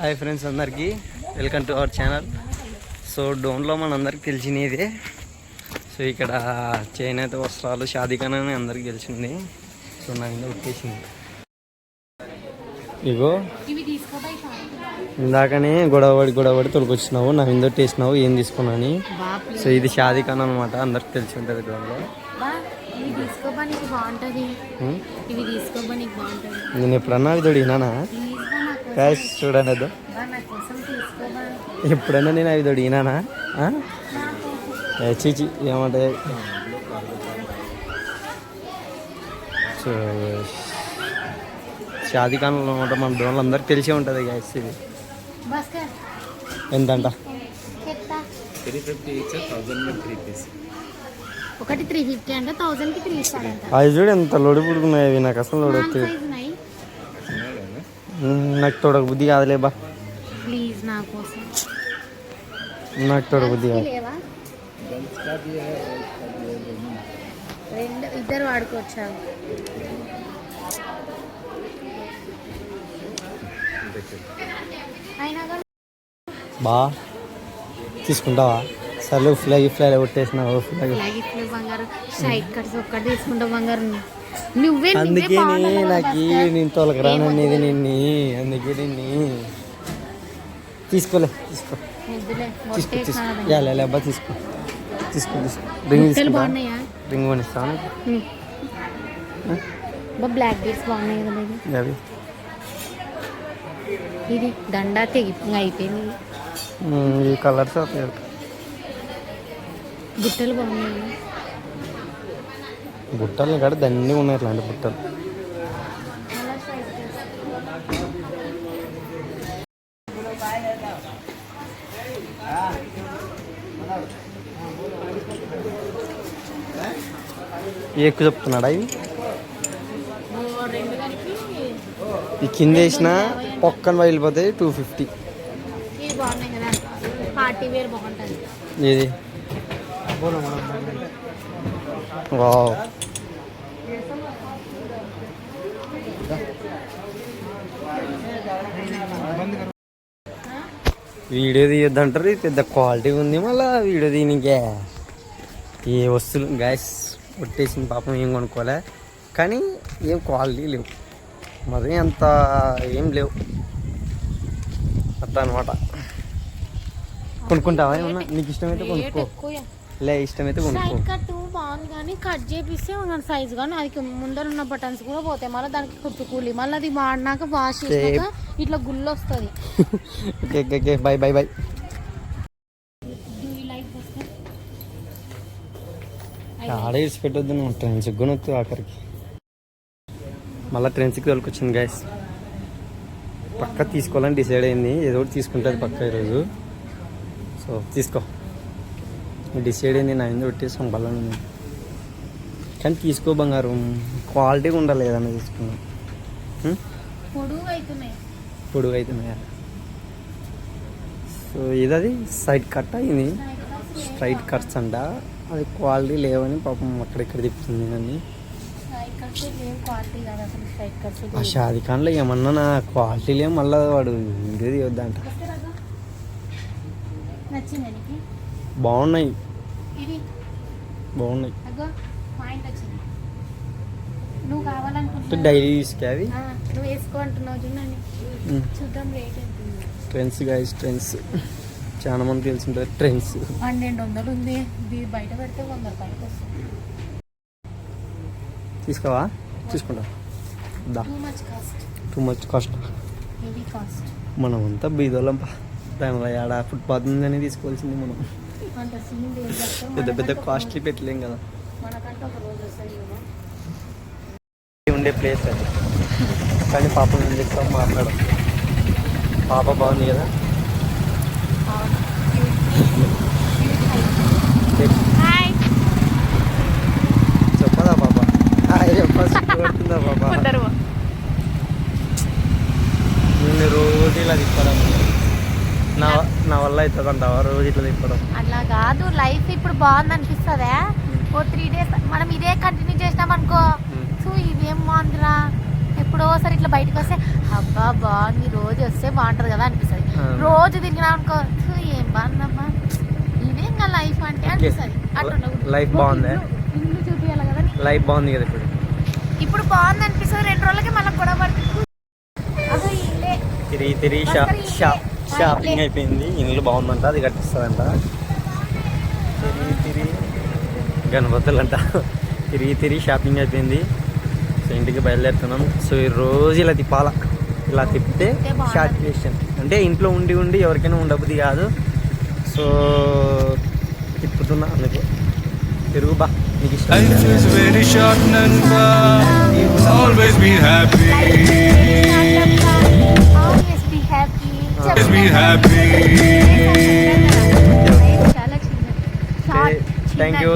Hi friends అందరికీ welcome to our channel. So డోన్లో మనందరికి తెలిసినదే. సో ఇక్కడ చేనేత వస్త్రాలు షాదీఖానా అని అందరికి తెలిసింది. సో నా మీద వచ్చేసింది. ఇగో ఇందాకనే గొడవడి తొలకొచ్చినావు, నా మీద టేసినావు ఏం తీసుకున్నాను. సో ఇది షాదీఖానా అనమాట, అందరికి తెలిసి ఉంటుంది డోన్లో. నేను ఎప్పుడన్నా ఇది అడిగినానా? క్యాష్ చూడండి అదో, ఎప్పుడన్నా నేను అవి అడిగినానా? చీచి ఏమంటే షాదీఖానాలో అనమాట. మన డోన్లో అందరికి తెలిసే ఉంటుంది గ్యాస్. ఇది ఎంతంట? ఒకటి 350 అంటే 1000కి 3 ఇస్తాడంట. అవి చూడు ఎంత లోడి పుడుకున్నాయి. నాకు అసలు లోడి వస్తుంది. నాకు తోడక బుద్ధి కాదులే బా, ప్లీజ్ నా కోసం. నాకు తోడ బుద్ధి కాదు. ఇద్దరు వాడుకోవచ్చా? బా తీసుకుంటావా? సర్లే ఫ్లై కొట్టేసినావు. బంగారు స్ట్రైట్ కట్స్ ఒక్కటి తీసుకుంటావు బంగారు. నువ్వే అందుకే నాకు నేను తొలకరాననేది నిన్ను. అందుకే నిన్ను తీసుకో అబ్బా, తీసుకో రింగ్ కొనిస్తాను. బ్లాక్ బీడ్స్ బాగున్నాయి కదా. అవి ఇది దండా తెగి అయిపోయింది. ఈ కలర్స్ బుట్టలు బాగున్నాయి. బుట్టలు కాదు దండిగా ఉన్నాయి ఇట్లాంటి బుట్టలు. ఎక్కువ చెప్తున్నాడా? ఈ కింద వేసిన పక్కన వెళ్ళిపోతాయి 250. ఏది వావ్, వీడియో తీయొద్దంటారు. పెద్ద క్వాలిటీ ఉంది, మళ్ళీ వీడియో తీయనికే ఏ వస్తువులు గ్యాస్ కొట్టేసింది. పాపం ఏం కొనుక్కోలే, కానీ ఏం క్వాలిటీ లేవు, మరి అంత ఏం లేవు అట్లా అనమాట. కొనుక్కుంటావా ఏమన్నా? నీకు ఇష్టమైతే కొనుక్కో, లే ఇష్టమైతే కొనుక్కో. కట్ బాగుంది కానీ కట్ చేపిస్తే సైజ్ కానీ అది ముందర ఉన్న బటన్స్ కూడా పోతాయి. మళ్ళీ దానికి కుట్టుకూలి, మళ్ళీ అది వాడినాక వాష్ చేసాక ఇట్లా గుళ్ళు వస్తుంది. Okay by by by. ఆడ ఇడిచి పెట్టొద్దు, నువ్వు ట్రైన్స్కి కూడా వస్తుంది ఆఖరికి. మళ్ళీ ట్రైన్స్కి తోలుకొచ్చింది గ్యాస్. పక్క తీసుకోవాలని డిసైడ్ అయింది. ఏదో ఒకటి తీసుకుంటుంది పక్క ఈరోజు. సో తీసుకో, డిసైడ్ అయింది. నా మీద పెట్టేసాం బల్లని. కానీ తీసుకో బంగారం, క్వాలిటీగా ఉండాలి ఏదన్నా తీసుకున్నాం. పొడుగు అవుతున్నాయా? సో ఇది సైడ్ కట్ అయింది, స్ట్రైట్ కట్స్ అంట. అది క్వాలిటీ లేవని పాపం అక్కడెక్కడ తిప్పుతుంది. అని ఆ షాదీఖాన్లో ఏమన్నా నా క్వాలిటీ లేవు, మళ్ళీ వాడు వీడియో తీయొద్దంట. బాగున్నాయి. డైలీ యూస్కి అవి ట్రెండ్స్ గైస్, ట్రెండ్స్ చాలా మంది తెలిసి ఉంటుంది. ట్రెండ్స్ 1200 ఉంది, బయట పెడితే 100 రూపాయలకి వస్తుంది. తీసుకోవా? తీసుకుంటా. Too much cost. మనం అంతా బీదోళ్ళంపా. దానిలో ఏడ ఫుట్పాత్ ఉందని తీసుకోవాల్సింది మనం. పెద్ద పెద్ద కాస్ట్లీ పెట్టలేం కదా. ఉండే ప్లేస్ అది, కానీ పాపం ఏం చెప్తాం మాట్లాడడం. పాప బాగుంది కదా. చెప్పదా పాప? చెప్పడుతుందా పాప? నేను రోజు ఇలా తిప్పడం నా వల్ల అవుతుంది అంటావా? రోజు ఇట్లా తిప్పడం అట్లా కాదు. లైఫ్ ఇప్పుడు బాగుంది అనిపిస్తుందా? ఓ 3 days మనం ఇదే కంటిన్యూ చేసినాం అనుకో, సో ఇదేం బాగుందిరా ఎప్పుడో ఒకసారి ఇట్లా బయటకు వస్తే అబ్బా బాగుంది, రోజు వస్తే బాగుంటది కదా అనిపిస్తుంది. రోజు తిరిగినా అనుకో "ఫు, ఏం బాగుందమ్మా, ఇదే ఇంకా లైఫ్ అంటే అనిపిస్తుంది. అట్లా లైఫ్ బాగుంది, ఇల్లు చూపించాలి కదా నీకు. లైఫ్ బాగుంది కదా ఇప్పుడు. ఇప్పుడు బాగుంది అనిపిస్తుంది, 2 రోజులకి మళ్ళీ గొడవ పడుతుంది. అసలు ఇల్లే తిరిగి షాపింగ్ అయిపోయింది. ఇల్లు బాగుందంట, అది కట్టిస్తుందంట. తిరిగి గణపతులంట. తిరిగి షాపింగ్ అయిపోయింది. సో ఇంటికి బయలుదేరుతున్నాం. సో ఈ రోజు ఇలా తిప్పాలా, ఇలా తిప్పితే సాటిస్ఫాక్షన్. అంటే ఇంట్లో ఉండి ఎవరికైనా ఉండబుద్ధి కాదు. సో తిప్పుతున్నా, అందుకే తిరుగు బా, నీకు ఇష్టం. Life is very short, Nanda. Always be happy. Always be happy. Always be happy. చాలా చిన్నది. Thank you